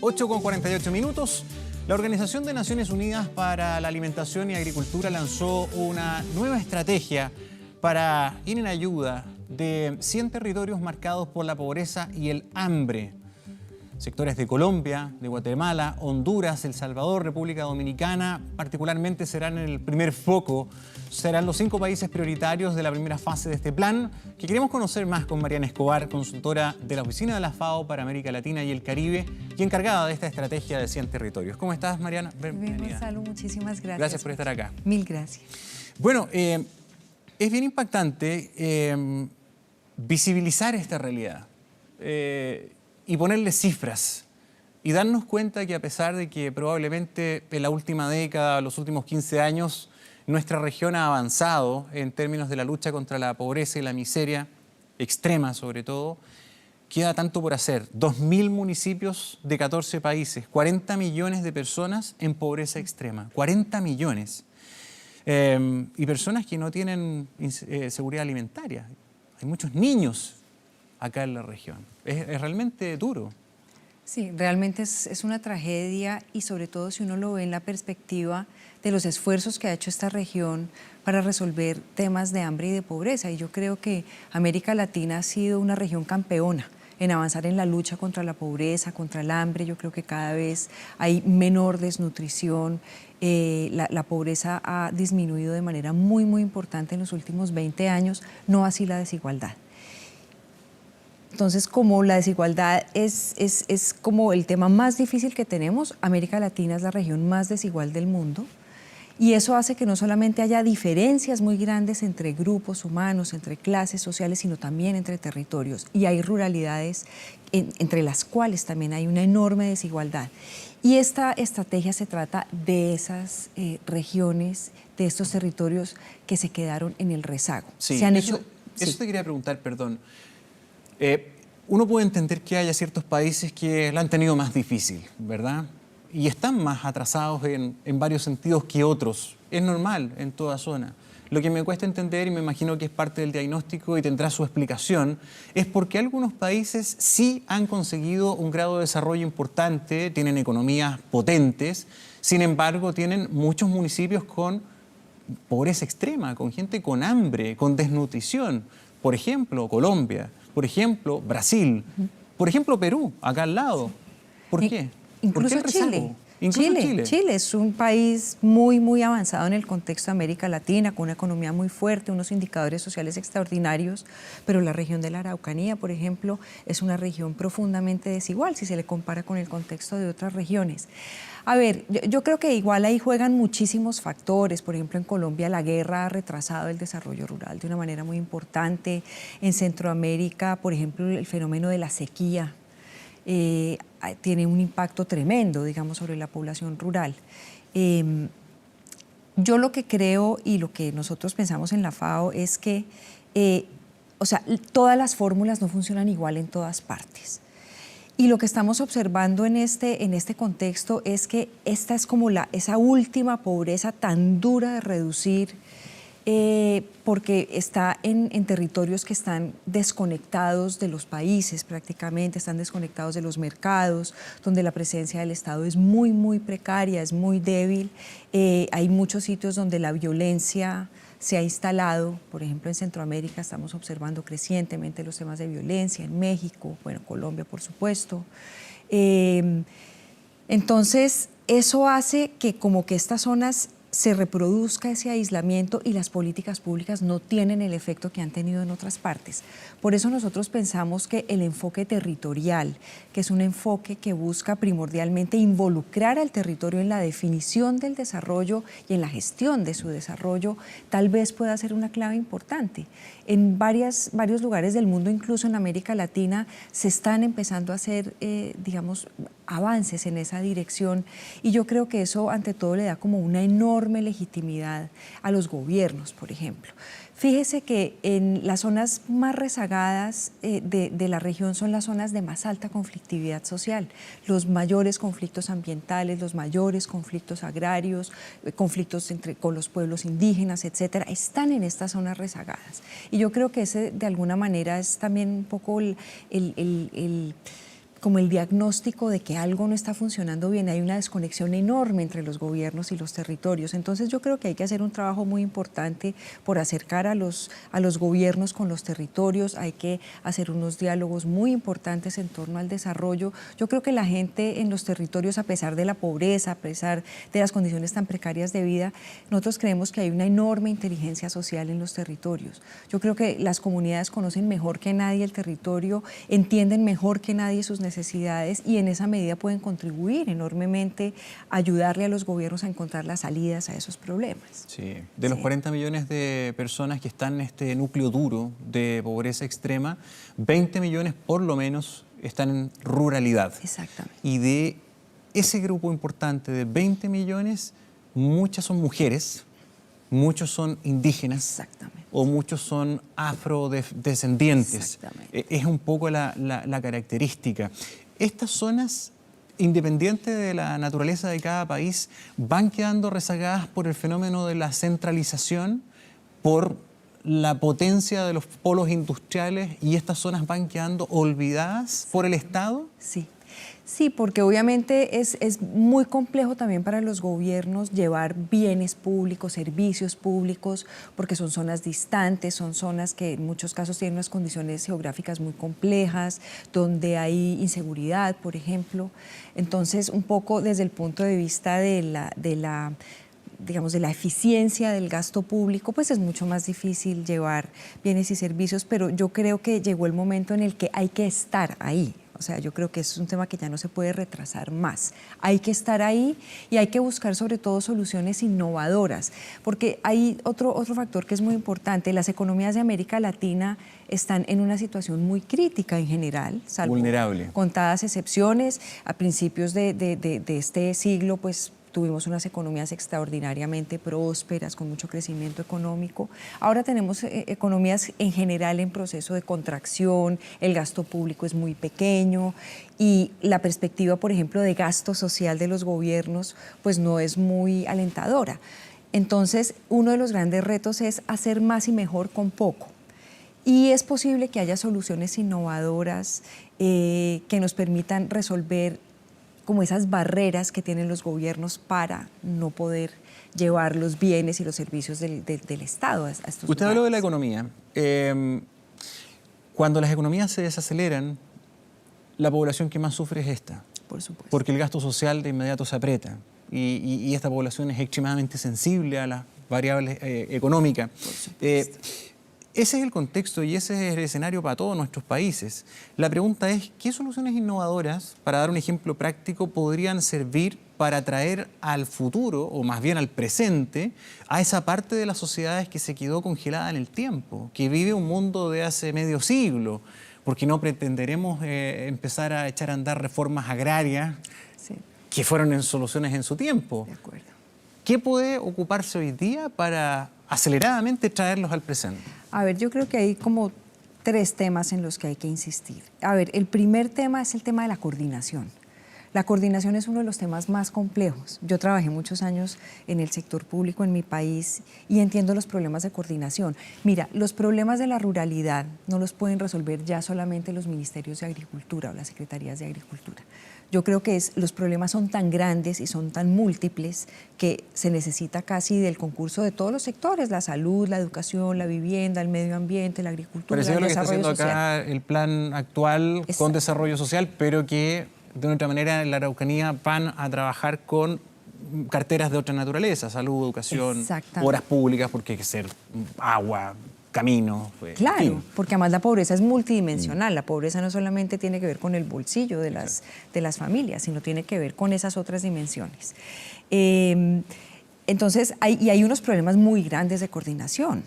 8:48. La Organización de Naciones Unidas para la Alimentación y Agricultura lanzó una nueva estrategia para ir en ayuda de 100 territorios marcados por la pobreza y el hambre. Sectores de Colombia, de Guatemala, Honduras, El Salvador, República Dominicana, particularmente serán el primer foco. Serán los 5 países prioritarios de la primera fase de este plan, que queremos conocer más con Mariana Escobar, consultora de la Oficina de la FAO para América Latina y el Caribe y encargada de esta estrategia de 100 territorios. ¿Cómo estás, Mariana? Bien, Gonzalo, muchísimas gracias. Gracias por estar acá. Mil gracias. Bueno, es bien impactante visibilizar esta realidad y ponerle cifras y darnos cuenta que a pesar de que probablemente en la última década, los últimos 15 años, nuestra región ha avanzado en términos de la lucha contra la pobreza y la miseria extrema sobre todo, queda tanto por hacer. 2.000 municipios de 14 países, 40 millones de personas en pobreza extrema, 40 millones. Y personas que no tienen seguridad alimentaria. Hay muchos niños acá en la región. Es realmente duro. Sí, realmente es una tragedia y sobre todo si uno lo ve en la perspectiva de los esfuerzos que ha hecho esta región para resolver temas de hambre y de pobreza. Y yo creo que América Latina ha sido una región campeona en avanzar en la lucha contra la pobreza, contra el hambre. Yo creo que cada vez hay menor desnutrición. La pobreza ha disminuido de manera muy, muy importante en los últimos 20 años, no así la desigualdad. Entonces, como la desigualdad es como el tema más difícil que tenemos, América Latina es la región más desigual del mundo y eso hace que no solamente haya diferencias muy grandes entre grupos humanos, entre clases sociales, sino también entre territorios. Y hay ruralidades entre las cuales también hay una enorme desigualdad. Y esta estrategia se trata de esas regiones, de estos territorios que se quedaron en el rezago. Sí, se han eso hecho, te quería preguntar, perdón. Uno puede entender que haya ciertos países que la han tenido más difícil, ¿verdad? Y están más atrasados en varios sentidos que otros. Es normal en toda zona. Lo que me cuesta entender, y me imagino que es parte del diagnóstico y tendrá su explicación, es porque algunos países sí han conseguido un grado de desarrollo importante, tienen economías potentes, sin embargo tienen muchos municipios con pobreza extrema, con gente con hambre, con desnutrición. Por ejemplo, Colombia. Por ejemplo, Brasil. Por ejemplo, Perú, acá al lado. ¿Por qué? Incluso ¿Por qué el Chile. Incluso Chile es un país muy, muy avanzado en el contexto de América Latina, con una economía muy fuerte, unos indicadores sociales extraordinarios, pero la región de la Araucanía, por ejemplo, es una región profundamente desigual si se le compara con el contexto de otras regiones. A ver, yo creo que igual ahí juegan muchísimos factores. Por ejemplo, en Colombia la guerra ha retrasado el desarrollo rural de una manera muy importante. En Centroamérica, por ejemplo, el fenómeno de la sequía tiene un impacto tremendo, digamos, sobre la población rural. Yo lo que creo y lo que nosotros pensamos en la FAO es que, todas las fórmulas no funcionan igual en todas partes. Y lo que estamos observando en este contexto es que esta es como esa última pobreza tan dura de reducir, porque está en territorios que están desconectados de los países prácticamente, están desconectados de los mercados, donde la presencia del Estado es muy, muy precaria, es muy débil. Hay muchos sitios donde la violencia se ha instalado. Por ejemplo, en Centroamérica estamos observando crecientemente los temas de violencia, en México, bueno, Colombia, por supuesto. Entonces, eso hace que como que estas zonas se reproduzca ese aislamiento y las políticas públicas no tienen el efecto que han tenido en otras partes. Por eso nosotros pensamos que el enfoque territorial, que es un enfoque que busca primordialmente involucrar al territorio en la definición del desarrollo y en la gestión de su desarrollo, tal vez pueda ser una clave importante. En varios lugares del mundo, incluso en América Latina, se están empezando a hacer, avances en esa dirección y yo creo que eso ante todo le da como una enorme legitimidad a los gobiernos, por ejemplo. Fíjese que en las zonas más rezagadas de la región son las zonas de más alta conflictividad social, los mayores conflictos ambientales, los mayores conflictos agrarios, conflictos con los pueblos indígenas, etcétera, están en estas zonas rezagadas. Y yo creo que ese de alguna manera es también un poco como el diagnóstico de que algo no está funcionando bien. Hay una desconexión enorme entre los gobiernos y los territorios. Entonces yo creo que hay que hacer un trabajo muy importante por acercar a los gobiernos con los territorios. Hay que hacer unos diálogos muy importantes en torno al desarrollo. Yo creo que la gente en los territorios, a pesar de la pobreza, a pesar de las condiciones tan precarias de vida, nosotros creemos que hay una enorme inteligencia social en los territorios. Yo creo que las comunidades conocen mejor que nadie el territorio, entienden mejor que nadie sus necesidades y en esa medida pueden contribuir enormemente a ayudarle a los gobiernos a encontrar las salidas a esos problemas. Sí. De los 40 millones de personas que están en este núcleo duro de pobreza extrema, 20 millones por lo menos están en ruralidad. Exactamente. Y de ese grupo importante de 20 millones, muchas son mujeres, muchos son indígenas. Exactamente. O muchos son afrodescendientes. Exactamente. Es un poco la característica. Estas zonas, independiente de la naturaleza de cada país, van quedando rezagadas por el fenómeno de la centralización, por la potencia de los polos industriales, y estas zonas van quedando olvidadas por el Estado. Sí. Sí, porque obviamente es muy complejo también para los gobiernos llevar bienes públicos, servicios públicos, porque son zonas distantes, son zonas que en muchos casos tienen unas condiciones geográficas muy complejas, donde hay inseguridad, por ejemplo. Entonces, un poco desde el punto de vista de la eficiencia del gasto público, pues es mucho más difícil llevar bienes y servicios, pero yo creo que llegó el momento en el que hay que estar ahí. O sea, yo creo que eso es un tema que ya no se puede retrasar más. Hay que estar ahí y hay que buscar sobre todo soluciones innovadoras, porque hay otro factor que es muy importante. Las economías de América Latina están en una situación muy crítica en general, salvo vulnerable. Contadas excepciones. A principios de este siglo, pues tuvimos unas economías extraordinariamente prósperas, con mucho crecimiento económico. Ahora tenemos economías en general en proceso de contracción, el gasto público es muy pequeño y la perspectiva, por ejemplo, de gasto social de los gobiernos, pues no es muy alentadora. Entonces, uno de los grandes retos es hacer más y mejor con poco. Y es posible que haya soluciones innovadoras que nos permitan resolver como esas barreras que tienen los gobiernos para no poder llevar los bienes y los servicios del Estado a estos Usted lugares. habló de la economía. Cuando las economías se desaceleran, la población que más sufre es esta. Por supuesto. Porque el gasto social de inmediato se aprieta y esta población es extremadamente sensible a las variables económicas. Por supuesto. Ese es el contexto y ese es el escenario para todos nuestros países. La pregunta es, ¿qué soluciones innovadoras, para dar un ejemplo práctico, podrían servir para traer al futuro, o más bien al presente, a esa parte de las sociedades que se quedó congelada en el tiempo, que vive un mundo de hace medio siglo? Porque no pretenderemos empezar a echar a andar reformas agrarias Sí, que fueron soluciones en su tiempo. de acuerdo. ¿Qué puede ocuparse hoy día para aceleradamente traerlos al presente? A ver, yo creo que hay como 3 temas en los que hay que insistir. A ver, el primer tema es el tema de la coordinación. La coordinación es uno de los temas más complejos. Yo trabajé muchos años en el sector público en mi país y entiendo los problemas de coordinación. Mira, los problemas de la ruralidad no los pueden resolver ya solamente los ministerios de Agricultura o las secretarías de Agricultura. Yo creo que los problemas son tan grandes y son tan múltiples que se necesita casi del concurso de todos los sectores: la salud, la educación, la vivienda, el medio ambiente, la agricultura, Parecido a el lo que está desarrollo haciendo social. acá el plan actual con Exacto. desarrollo social, pero que de otra manera en la Araucanía van a trabajar con carteras de otra naturaleza: salud, educación, Exactamente. obras públicas, porque hay que ser agua, caminos. Claro, en fin. porque además la pobreza es multidimensional. La pobreza no solamente tiene que ver con el bolsillo de las familias, sino tiene que ver con esas otras dimensiones. Entonces, hay unos problemas muy grandes de coordinación.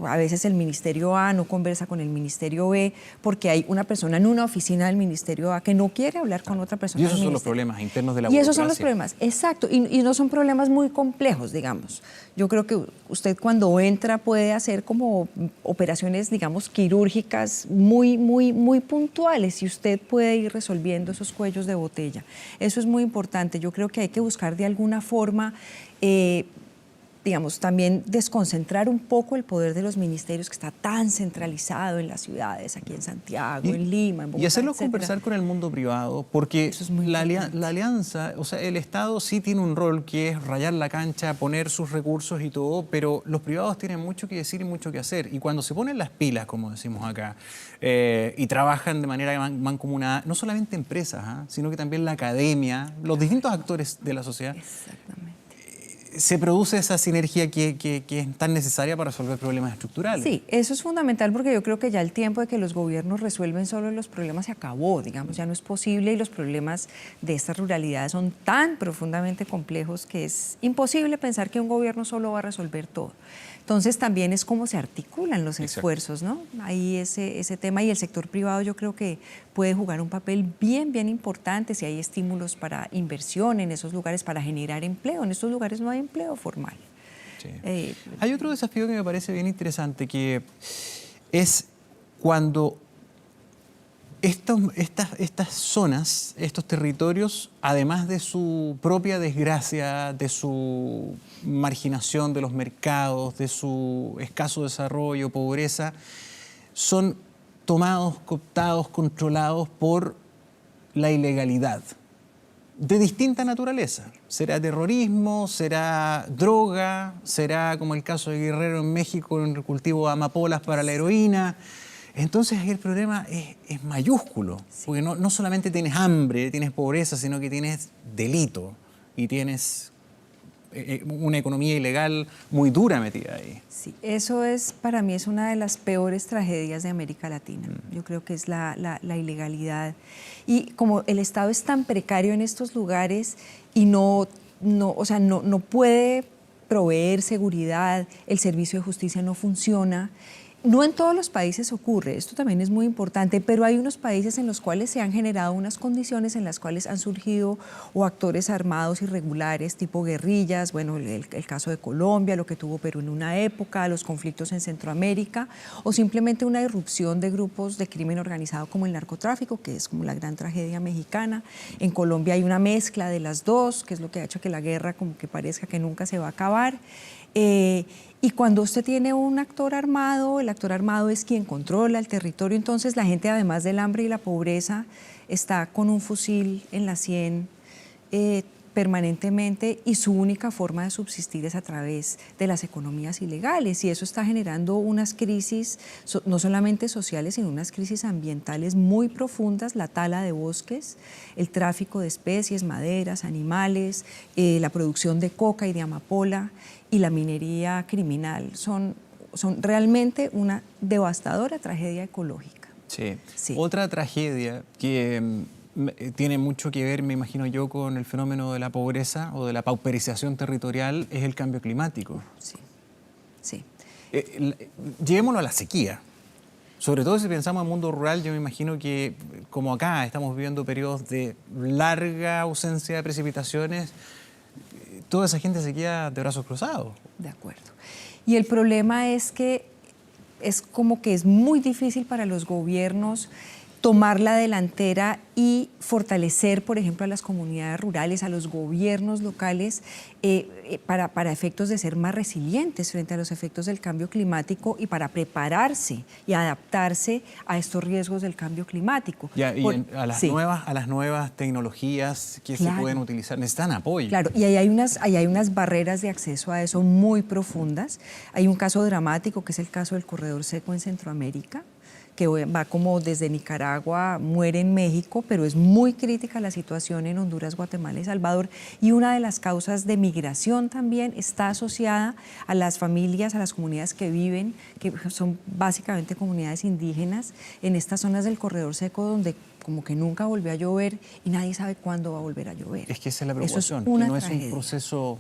A veces el Ministerio A no conversa con el Ministerio B porque hay una persona en una oficina del Ministerio A que no quiere hablar con otra persona. Y esos del son los ministerio. problemas internos de la Y esos son los burocracia. problemas, exacto. Y no son problemas muy complejos, digamos. Yo creo que usted cuando entra puede hacer como operaciones, digamos, quirúrgicas muy puntuales y usted puede ir resolviendo esos cuellos de botella. Eso es muy importante. Yo creo que hay que buscar de alguna forma digamos, también desconcentrar un poco el poder de los ministerios que está tan centralizado en las ciudades, aquí en Santiago, en Lima, en Bogotá, y hacerlos etcétera. conversar con el mundo privado, porque Eso es muy la importante. alianza, o sea, el Estado sí tiene un rol que es rayar la cancha, poner sus recursos y todo, pero los privados tienen mucho que decir y mucho que hacer. Y cuando se ponen las pilas, como decimos acá, y trabajan de manera mancomunada, no solamente empresas, sino que también la academia, los distintos actores de la sociedad, Exactamente. se produce esa sinergia que es tan necesaria para resolver problemas estructurales. Sí, eso es fundamental porque yo creo que ya el tiempo de que los gobiernos resuelven solo los problemas se acabó, digamos, ya no es posible y los problemas de estas ruralidades son tan profundamente complejos que es imposible pensar que un gobierno solo va a resolver todo. Entonces también es cómo se articulan los esfuerzos, ¿no? Ahí ese tema y el sector privado yo creo que puede jugar un papel bien importante si hay estímulos para inversión en esos lugares, para generar empleo. En estos lugares no hay empleo formal. Sí. Hay otro desafío que me parece bien interesante, que es cuando estas zonas, estos territorios, además de su propia desgracia, de su marginación de los mercados, de su escaso desarrollo, pobreza, son tomados, cooptados, controlados por la ilegalidad de distinta naturaleza. Será terrorismo, será droga, será como el caso de Guerrero en México, en el cultivo de amapolas para la heroína. Entonces el problema es mayúsculo, porque no solamente tienes hambre, tienes pobreza, sino que tienes delito y tienes una economía ilegal muy dura metida ahí. Sí, eso es, para mí es una de las peores tragedias de América Latina. Yo creo que es la ilegalidad. Y como el Estado es tan precario en estos lugares y no puede proveer seguridad, el servicio de justicia no funciona. No en todos los países ocurre, esto también es muy importante, pero hay unos países en los cuales se han generado unas condiciones en las cuales han surgido o actores armados irregulares, tipo guerrillas, bueno, el caso de Colombia, lo que tuvo Perú en una época, los conflictos en Centroamérica, o simplemente una irrupción de grupos de crimen organizado como el narcotráfico, que es como la gran tragedia mexicana. En Colombia hay una mezcla de las dos, que es lo que ha hecho que la guerra como que parezca que nunca se va a acabar. Y cuando usted tiene un actor armado, el actor armado es quien controla el territorio, entonces la gente, además del hambre y la pobreza, está con un fusil en la sien permanentemente, y su única forma de subsistir es a través de las economías ilegales, y eso está generando unas crisis no solamente sociales, sino unas crisis ambientales muy profundas: la tala de bosques, el tráfico de especies, maderas, animales, la producción de coca y de amapola y la minería criminal. Son realmente una devastadora tragedia ecológica. Sí. Sí. Otra tragedia que tiene mucho que ver, me imagino yo, con el fenómeno de la pobreza o de la pauperización territorial es el cambio climático. Sí, sí. Llevémoslo a la sequía. Sobre todo si pensamos en el mundo rural, yo me imagino que, como acá estamos viviendo periodos de larga ausencia de precipitaciones, toda esa gente se queda de brazos cruzados. De acuerdo. Y el problema es que es como que es muy difícil para los gobiernos tomar la delantera y fortalecer, por ejemplo, a las comunidades rurales, a los gobiernos locales, para efectos de ser más resilientes frente a los efectos del cambio climático y para prepararse y adaptarse a estos riesgos del cambio climático. A las nuevas tecnologías que se pueden utilizar, necesitan apoyo. Claro, y ahí hay unas barreras de acceso a eso muy profundas. Hay un caso dramático que es el caso del corredor seco en Centroamérica, que va como desde Nicaragua, muere en México, pero es muy crítica la situación en Honduras, Guatemala y Salvador. Y una de las causas de migración también está asociada a las familias, a las comunidades que viven, que son básicamente comunidades indígenas, en estas zonas del corredor seco donde como que nunca volvió a llover y nadie sabe cuándo va a volver a llover. Es que esa es la preocupación, que no es un proceso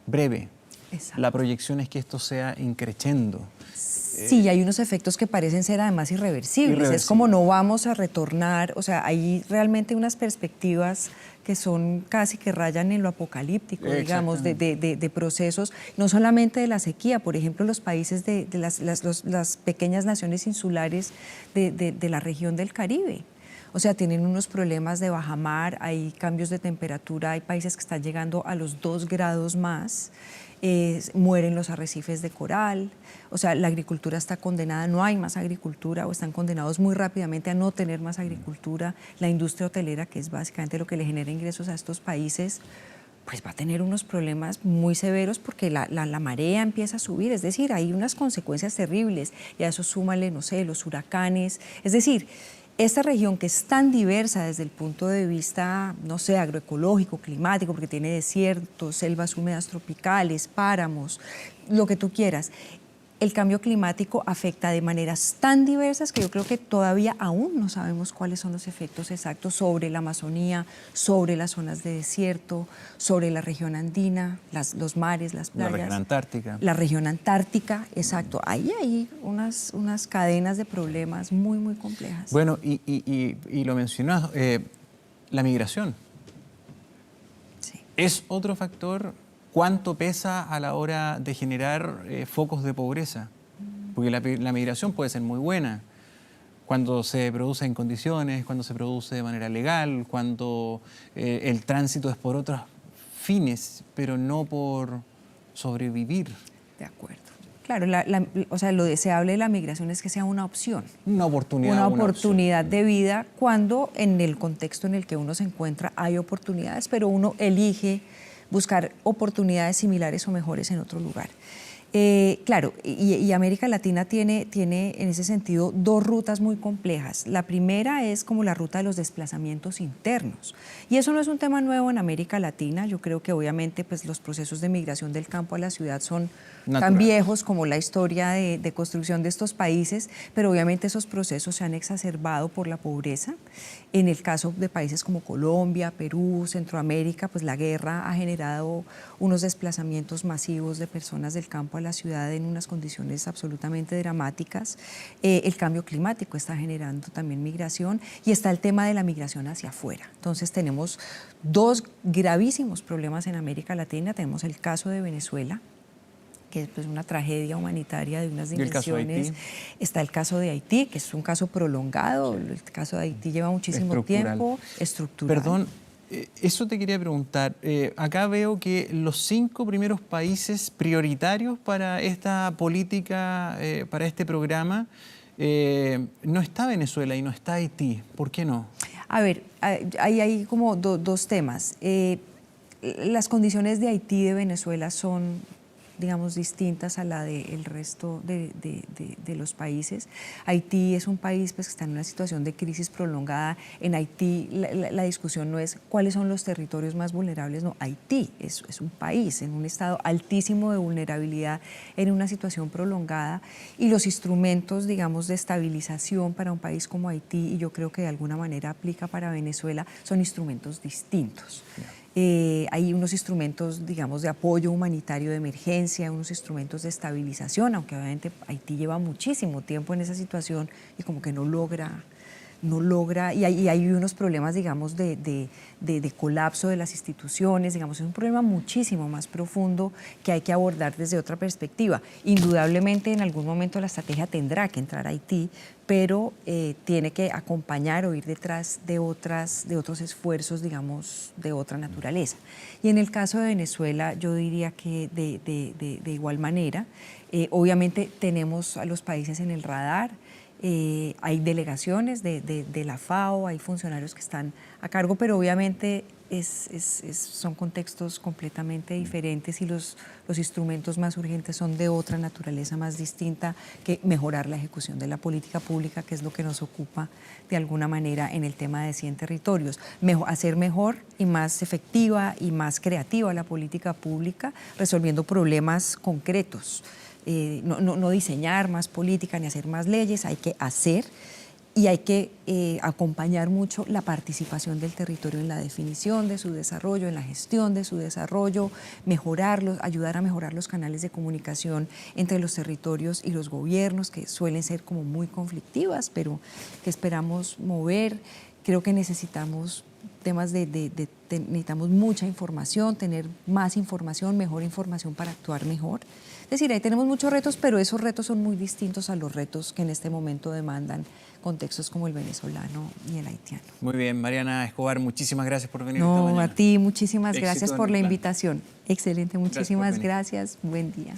breve. Exacto. La proyección es que esto sea increciendo. Sí, hay unos efectos que parecen ser además irreversibles. Es como no vamos a retornar, o sea, hay realmente unas perspectivas que son casi que rayan en lo apocalíptico, digamos, de procesos, no solamente de la sequía, por ejemplo, los países de las pequeñas naciones insulares de la región del Caribe. O sea, tienen unos problemas de bajamar, hay cambios de temperatura, hay países que están llegando a los 2 grados más. mueren los arrecifes de coral, o sea, la agricultura está condenada, no hay más agricultura o están condenados muy rápidamente a no tener más agricultura. La industria hotelera, que es básicamente lo que le genera ingresos a estos países, pues va a tener unos problemas muy severos porque la marea empieza a subir, es decir, hay unas consecuencias terribles y a eso súmale, no sé, los huracanes, es decir, esta región que es tan diversa desde el punto de vista, no sé, agroecológico, climático, porque tiene desiertos, selvas húmedas tropicales, páramos, lo que tú quieras. El cambio climático afecta de maneras tan diversas que yo creo que todavía aún no sabemos cuáles son los efectos exactos sobre la Amazonía, sobre las zonas de desierto, sobre la región andina, los mares, las playas. La región antártica. La región antártica, exacto. Ahí hay unas cadenas de problemas muy, muy complejas. Bueno, y lo mencionas, la migración. Sí. Es otro factor. ¿Cuánto pesa a la hora de generar focos de pobreza? Porque la migración puede ser muy buena cuando se produce en condiciones, cuando se produce de manera legal, cuando el tránsito es por otros fines, pero no por sobrevivir. De acuerdo. Claro, o sea, lo deseable de la migración es que sea una opción. Una oportunidad. Una oportunidad de vida cuando en el contexto en el que uno se encuentra hay oportunidades, pero uno elige buscar oportunidades similares o mejores en otro lugar. Claro, y América Latina tiene en ese sentido dos rutas muy complejas. La primera es como la ruta de los desplazamientos internos. Y eso no es un tema nuevo en América Latina. Yo creo que obviamente pues, los procesos de migración del campo a la ciudad son tan viejos como la historia de construcción de estos países, pero obviamente esos procesos se han exacerbado por la pobreza. En el caso de países como Colombia, Perú, Centroamérica, pues la guerra ha generado unos desplazamientos masivos de personas del campo a la ciudad en unas condiciones absolutamente dramáticas. El cambio climático está generando también migración y está el tema de la migración hacia afuera. Entonces tenemos dos gravísimos problemas en América Latina. Tenemos el caso de Venezuela, que es pues, una tragedia humanitaria de unas dimensiones. Está el caso de Haití, que es un caso prolongado. El caso de Haití lleva muchísimo tiempo, estructural. Perdón, eso te quería preguntar. Acá veo que los 5 primeros países prioritarios para esta política, para este programa, no está Venezuela y no está Haití. ¿Por qué no? A ver, hay como dos temas. Las condiciones de Haití y de Venezuela son, digamos, distintas a la del resto de los países. Haití es un país pues, que está en una situación de crisis prolongada. En Haití la discusión no es cuáles son los territorios más vulnerables, no. Haití es un país en un estado altísimo de vulnerabilidad, en una situación prolongada, y los instrumentos, digamos, de estabilización para un país como Haití, y yo creo que de alguna manera aplica para Venezuela, son instrumentos distintos. Hay unos instrumentos, digamos, de apoyo humanitario de emergencia, unos instrumentos de estabilización, aunque obviamente Haití lleva muchísimo tiempo en esa situación y como que no logra, y hay unos problemas, digamos, de colapso de las instituciones, digamos, es un problema muchísimo más profundo que hay que abordar desde otra perspectiva. Indudablemente en algún momento la estrategia tendrá que entrar a Haití, pero tiene que acompañar o ir detrás de otros esfuerzos, digamos, de otra naturaleza. Y en el caso de Venezuela, yo diría que de igual manera, obviamente tenemos a los países en el radar. Hay delegaciones de la FAO, hay funcionarios que están a cargo, pero obviamente son contextos completamente diferentes y los instrumentos más urgentes son de otra naturaleza, más distinta, que mejorar la ejecución de la política pública, que es lo que nos ocupa de alguna manera en el tema de 100 territorios. Hacer mejor y más efectiva y más creativa la política pública, resolviendo problemas concretos. No diseñar más política ni hacer más leyes, hay que hacer y hay que acompañar mucho la participación del territorio en la definición de su desarrollo, en la gestión de su desarrollo, ayudar a mejorar los canales de comunicación entre los territorios y los gobiernos, que suelen ser como muy conflictivas, pero que esperamos mover. Creo que necesitamos necesitamos mucha información, tener más información, mejor información para actuar mejor. decir, ahí tenemos muchos retos, pero esos retos son muy distintos a los retos que en este momento demandan contextos como el venezolano y el haitiano. Muy bien, Mariana Escobar, muchísimas gracias por venir esta No, mañana. a ti, muchísimas Éxito gracias en por el la plan. invitación. Excelente, muchísimas venir. gracias. Buen día.